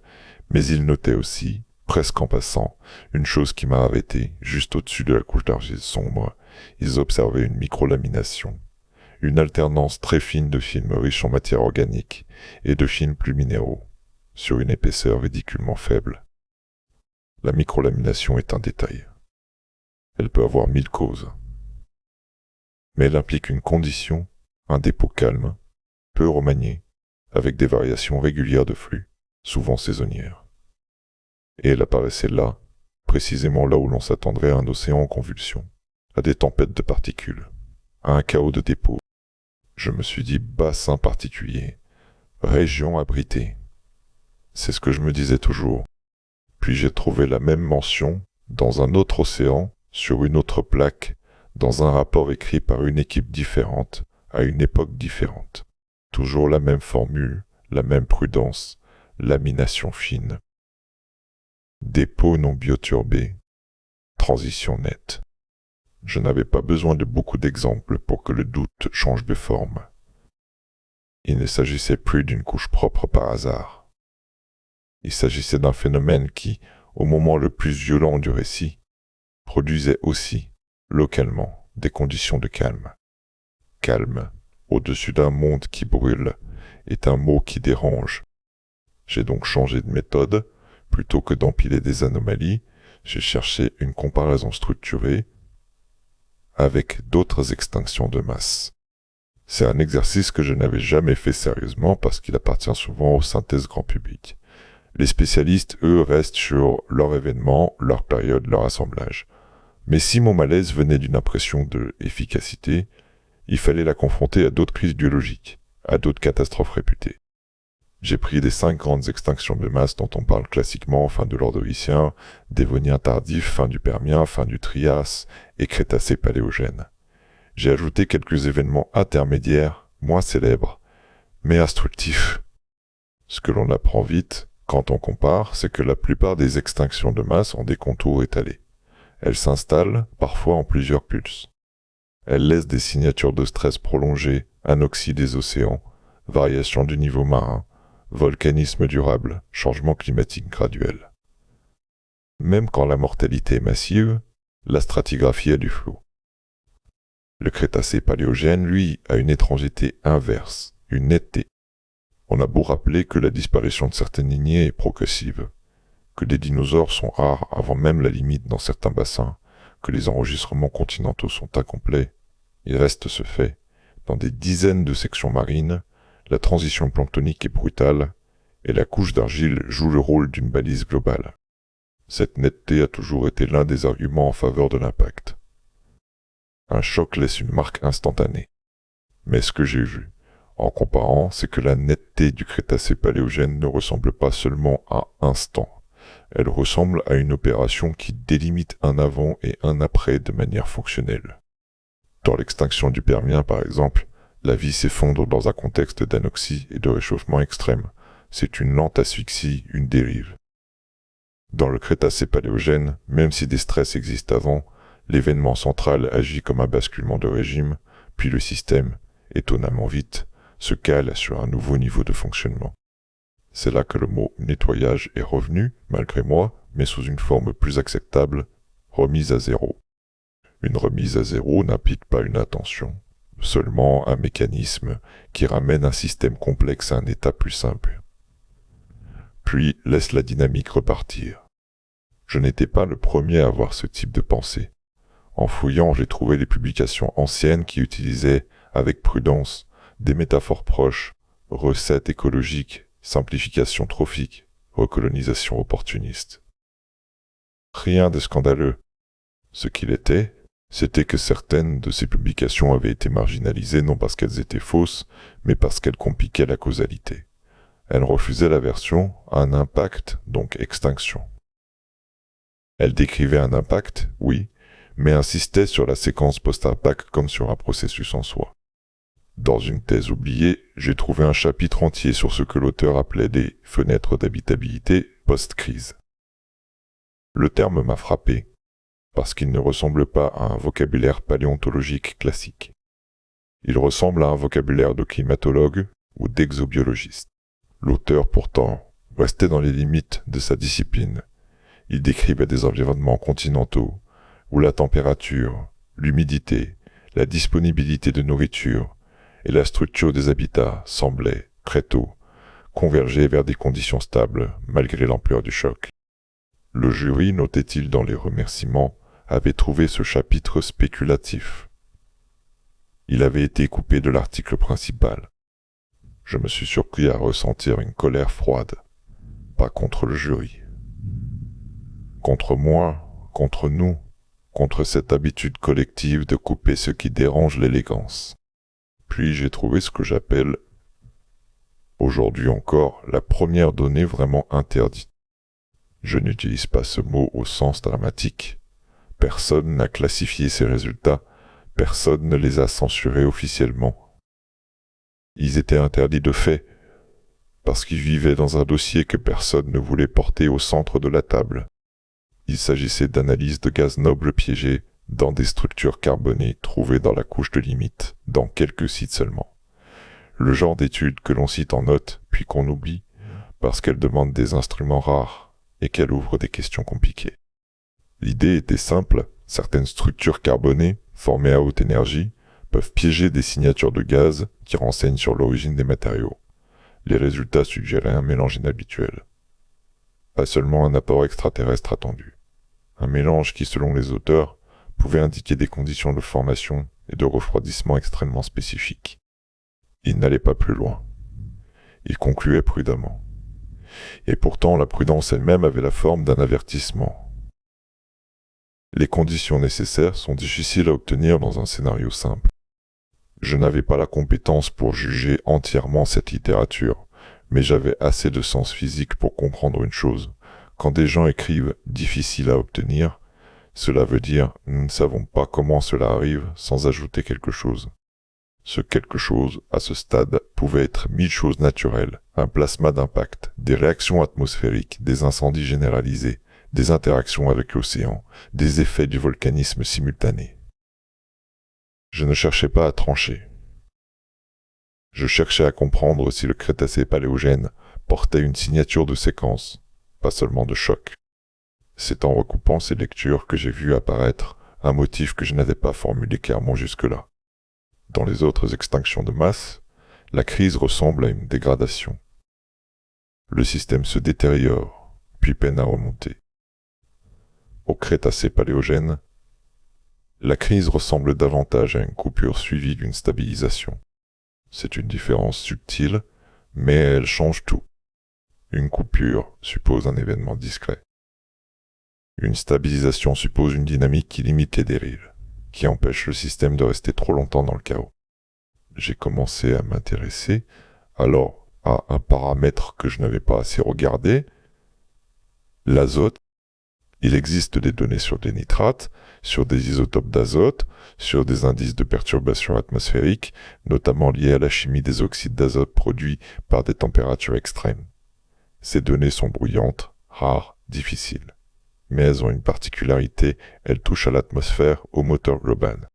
mais ils notaient aussi, presque en passant, une chose qui m'a arrêté, juste au-dessus de la couche d'argile sombre. Ils observaient une microlamination, une alternance très fine de films riches en matière organique et de films plus minéraux, sur une épaisseur ridiculement faible. La microlamination est un détail. Elle peut avoir 1000 causes. Mais elle implique une condition, un dépôt calme, peu remanié, avec des variations régulières de flux, souvent saisonnières. Et elle apparaissait là, précisément là où l'on s'attendrait à un océan en convulsion, à des tempêtes de particules, à un chaos de dépôts. Je me suis dit bassin particulier, région abritée. C'est ce que je me disais toujours. Puis j'ai trouvé la même mention dans un autre océan, sur une autre plaque, dans un rapport écrit par une équipe différente, à une époque différente. Toujours la même formule, la même prudence, lamination fine. Dépôt non bioturbé, transition nette. Je n'avais pas besoin de beaucoup d'exemples pour que le doute change de forme. Il ne s'agissait plus d'une couche propre par hasard. Il s'agissait d'un phénomène qui, au moment le plus violent du récit, produisait aussi, localement, des conditions de calme. Calme, au-dessus d'un monde qui brûle, est un mot qui dérange. J'ai donc changé de méthode. Plutôt que d'empiler des anomalies, j'ai cherché une comparaison structurée avec d'autres extinctions de masse. C'est un exercice que je n'avais jamais fait sérieusement parce qu'il appartient souvent aux synthèses grand public. Les spécialistes, eux, restent sur leur événement, leur période, leur assemblage. Mais si mon malaise venait d'une impression de efficacité, il fallait la confronter à d'autres crises biologiques, à d'autres catastrophes réputées. J'ai pris des 5 grandes extinctions de masse dont on parle classiquement, fin de l'Ordovicien, Dévonien tardif, fin du Permien, fin du Trias et Crétacé-Paléogène. J'ai ajouté quelques événements intermédiaires, moins célèbres, mais instructifs. Ce que l'on apprend vite, quand on compare, c'est que la plupart des extinctions de masse ont des contours étalés. Elles s'installent, parfois en plusieurs pulses. Elles laissent des signatures de stress prolongées, anoxie des océans, variation du niveau marin, volcanisme durable, changement climatique graduel. Même quand la mortalité est massive, la stratigraphie a du flot. Le Crétacé-Paléogène, lui, a une étrangeté inverse, une netteté. On a beau rappeler que la disparition de certaines lignées est progressive, que les dinosaures sont rares avant même la limite dans certains bassins, que les enregistrements continentaux sont incomplets, il reste ce fait. Dans des dizaines de sections marines, la transition planctonique est brutale et la couche d'argile joue le rôle d'une balise globale. Cette netteté a toujours été l'un des arguments en faveur de l'impact. Un choc laisse une marque instantanée. Mais ce que j'ai vu, en comparant, c'est que la netteté du Crétacé-Paléogène ne ressemble pas seulement à un instant. Elle ressemble à une opération qui délimite un avant et un après de manière fonctionnelle. Dans l'extinction du Permien, par exemple, la vie s'effondre dans un contexte d'anoxie et de réchauffement extrême. C'est une lente asphyxie, une dérive. Dans le Crétacé-Paléogène, même si des stress existent avant, l'événement central agit comme un basculement de régime, puis le système, étonnamment vite, se cale sur un nouveau niveau de fonctionnement. C'est là que le mot « nettoyage » est revenu, malgré moi, mais sous une forme plus acceptable, remise à zéro. Une remise à zéro n'implique pas une intention, seulement un mécanisme qui ramène un système complexe à un état plus simple. Puis laisse la dynamique repartir. Je n'étais pas le premier à avoir ce type de pensée. En fouillant, j'ai trouvé des publications anciennes qui utilisaient, avec prudence, des métaphores proches, recettes écologiques, simplification trophique, recolonisation opportuniste. Rien de scandaleux. Ce qu'il était, c'était que certaines de ces publications avaient été marginalisées non parce qu'elles étaient fausses, mais parce qu'elles compliquaient la causalité. Elles refusaient l'aversion à un impact, donc extinction. Elles décrivaient un impact, oui, mais insistaient sur la séquence post-impact comme sur un processus en soi. Dans une thèse oubliée, j'ai trouvé un chapitre entier sur ce que l'auteur appelait des fenêtres d'habitabilité post-crise. Le terme m'a frappé, parce qu'il ne ressemble pas à un vocabulaire paléontologique classique. Il ressemble à un vocabulaire de climatologue ou d'exobiologiste. L'auteur, pourtant, restait dans les limites de sa discipline. Il décrivait des environnements continentaux, où la température, l'humidité, la disponibilité de nourriture et la structure des habitats semblaient, très tôt, converger vers des conditions stables malgré l'ampleur du choc. Le jury, notait-il dans les remerciements, avait trouvé ce chapitre spéculatif. Il avait été coupé de l'article principal. Je me suis surpris à ressentir une colère froide, pas contre le jury. Contre moi, contre nous, contre cette habitude collective de couper ce qui dérange l'élégance. Puis j'ai trouvé ce que j'appelle, aujourd'hui encore, la première donnée vraiment interdite. Je n'utilise pas ce mot au sens dramatique. Personne n'a classifié ces résultats, personne ne les a censurés officiellement. Ils étaient interdits de fait, parce qu'ils vivaient dans un dossier que personne ne voulait porter au centre de la table. Il s'agissait d'analyses de gaz nobles piégés dans des structures carbonées trouvées dans la couche de limite, dans quelques sites seulement. Le genre d'études que l'on cite en note, puis qu'on oublie, parce qu'elles demandent des instruments rares et qu'elles ouvrent des questions compliquées. L'idée était simple, certaines structures carbonées, formées à haute énergie, peuvent piéger des signatures de gaz qui renseignent sur l'origine des matériaux. Les résultats suggéraient un mélange inhabituel. Pas seulement un apport extraterrestre attendu. Un mélange qui, selon les auteurs, pouvait indiquer des conditions de formation et de refroidissement extrêmement spécifiques. Il n'allait pas plus loin. Il concluait prudemment. Et pourtant, la prudence elle-même avait la forme d'un avertissement. Les conditions nécessaires sont difficiles à obtenir dans un scénario simple. Je n'avais pas la compétence pour juger entièrement cette littérature, mais j'avais assez de sens physique pour comprendre une chose. Quand des gens écrivent « difficile à obtenir », cela veut dire « nous ne savons pas comment cela arrive » sans ajouter quelque chose. Ce quelque chose, à ce stade, pouvait être 1000 choses naturelles, un plasma d'impact, des réactions atmosphériques, des incendies généralisés, des interactions avec l'océan, des effets du volcanisme simultané. Je ne cherchais pas à trancher. Je cherchais à comprendre si le Crétacé-Paléogène portait une signature de séquence, pas seulement de choc. C'est en recoupant ces lectures que j'ai vu apparaître un motif que je n'avais pas formulé clairement jusque-là. Dans les autres extinctions de masse, la crise ressemble à une dégradation. Le système se détériore, puis peine à remonter. Au Crétacé-Paléogène, La crise ressemble davantage à une coupure suivie d'une stabilisation. C'est une différence subtile, mais elle change tout. Une coupure suppose un événement discret. Une stabilisation suppose une dynamique qui limite les dérives, qui empêche le système de rester trop longtemps dans le chaos. J'ai commencé à m'intéresser alors à un paramètre que je n'avais pas assez regardé, l'azote. Il existe des données sur des nitrates, sur des isotopes d'azote, sur des indices de perturbation atmosphérique, notamment liés à la chimie des oxydes d'azote produits par des températures extrêmes. Ces données sont bruyantes, rares, difficiles. Mais elles ont une particularité, elles touchent à l'atmosphère, au moteur global.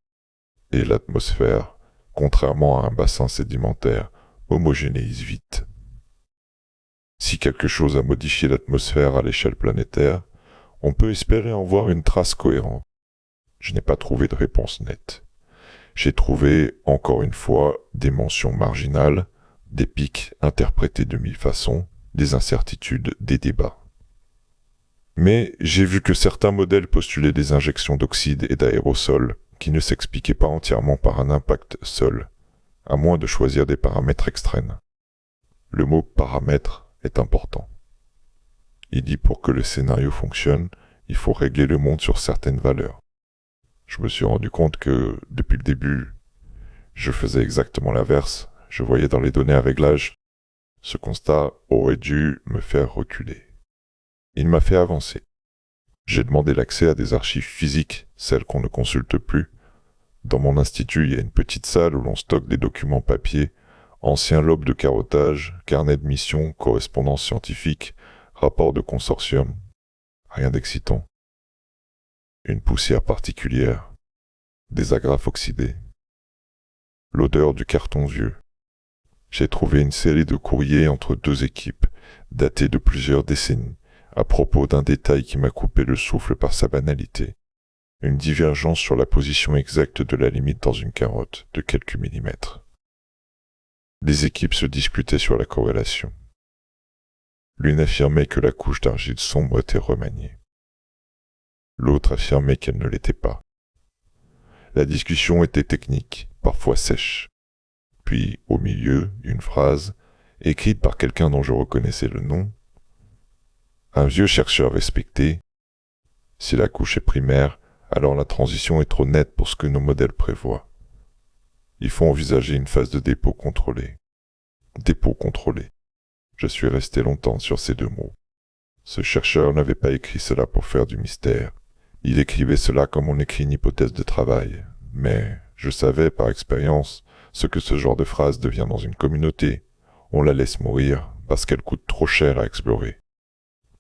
Et l'atmosphère, contrairement à un bassin sédimentaire, homogénéise vite. Si quelque chose a modifié l'atmosphère à l'échelle planétaire, on peut espérer en voir une trace cohérente. Je n'ai pas trouvé de réponse nette. J'ai trouvé, encore une fois, des mentions marginales, des pics interprétés de mille façons, des incertitudes, des débats. Mais j'ai vu que certains modèles postulaient des injections d'oxyde et d'aérosols qui ne s'expliquaient pas entièrement par un impact seul, à moins de choisir des paramètres extrêmes. Le mot paramètre est important. Il dit pour que le scénario fonctionne, il faut régler le monde sur certaines valeurs. Je me suis rendu compte que, depuis le début, je faisais exactement l'inverse. Je voyais dans les données à réglage. Ce constat aurait dû me faire reculer. Il m'a fait avancer. J'ai demandé l'accès à des archives physiques, celles qu'on ne consulte plus. Dans mon institut, il y a une petite salle où l'on stocke des documents papier, anciens lobes de carottage, carnets de mission, correspondance scientifique, rapports de consortium. Rien d'excitant. Une poussière particulière, des agrafes oxydées, l'odeur du carton vieux. J'ai trouvé une série de courriers entre deux équipes, datés de plusieurs décennies, à propos d'un détail qui m'a coupé le souffle par sa banalité. Une divergence sur la position exacte de la limite dans une carotte, de quelques millimètres. Les équipes se disputaient sur la corrélation. L'une affirmait que la couche d'argile sombre était remaniée. L'autre affirmait qu'elle ne l'était pas. La discussion était technique, parfois sèche. Puis, au milieu, une phrase, écrite par quelqu'un dont je reconnaissais le nom. Un vieux chercheur respecté. Si la couche est primaire, alors la transition est trop nette pour ce que nos modèles prévoient. Il faut envisager une phase de dépôt contrôlé. Dépôt contrôlé. Je suis resté longtemps sur ces deux mots. Ce chercheur n'avait pas écrit cela pour faire du mystère. Il écrivait cela comme on écrit une hypothèse de travail. Mais je savais par expérience ce que ce genre de phrase devient dans une communauté. On la laisse mourir parce qu'elle coûte trop cher à explorer.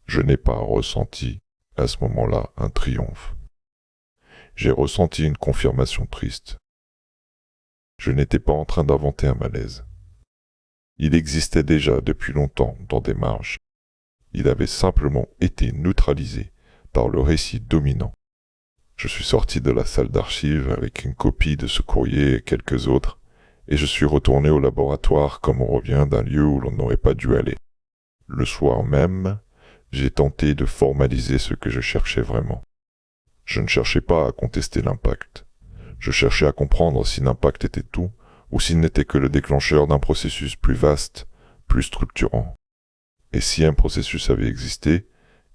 Je n'ai pas ressenti, à ce moment-là, un triomphe. J'ai ressenti une confirmation triste. Je n'étais pas en train d'inventer un malaise. Il existait déjà depuis longtemps dans des marges. Il avait simplement été neutralisé par le récit dominant. Je suis sorti de la salle d'archives avec une copie de ce courrier et quelques autres, et je suis retourné au laboratoire comme on revient d'un lieu où l'on n'aurait pas dû aller. Le soir même, j'ai tenté de formaliser ce que je cherchais vraiment. Je ne cherchais pas à contester l'impact. Je cherchais à comprendre si l'impact était tout, ou s'il n'était que le déclencheur d'un processus plus vaste, plus structurant. Et si un processus avait existé,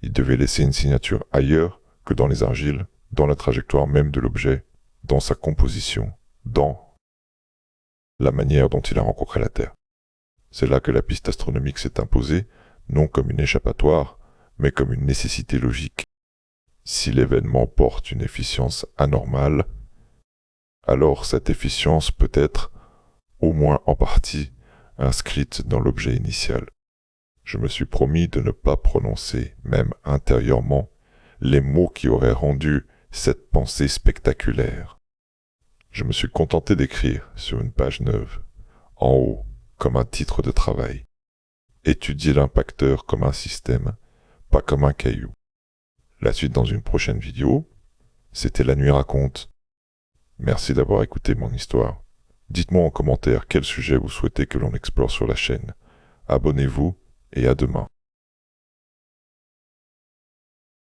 il devait laisser une signature ailleurs que dans les argiles, dans la trajectoire même de l'objet, dans sa composition, dans la manière dont il a rencontré la Terre. C'est là que la piste astronomique s'est imposée, non comme une échappatoire, mais comme une nécessité logique. Si l'événement porte une efficience anormale, alors cette efficience peut être, au moins en partie, inscrite dans l'objet initial. Je me suis promis de ne pas prononcer, même intérieurement, les mots qui auraient rendu cette pensée spectaculaire. Je me suis contenté d'écrire sur une page neuve, en haut, comme un titre de travail. Étudier l'impacteur comme un système, pas comme un caillou. La suite dans une prochaine vidéo. C'était La Nuit raconte. Merci d'avoir écouté mon histoire. Dites-moi en commentaire quel sujet vous souhaitez que l'on explore sur la chaîne. Abonnez-vous et à demain.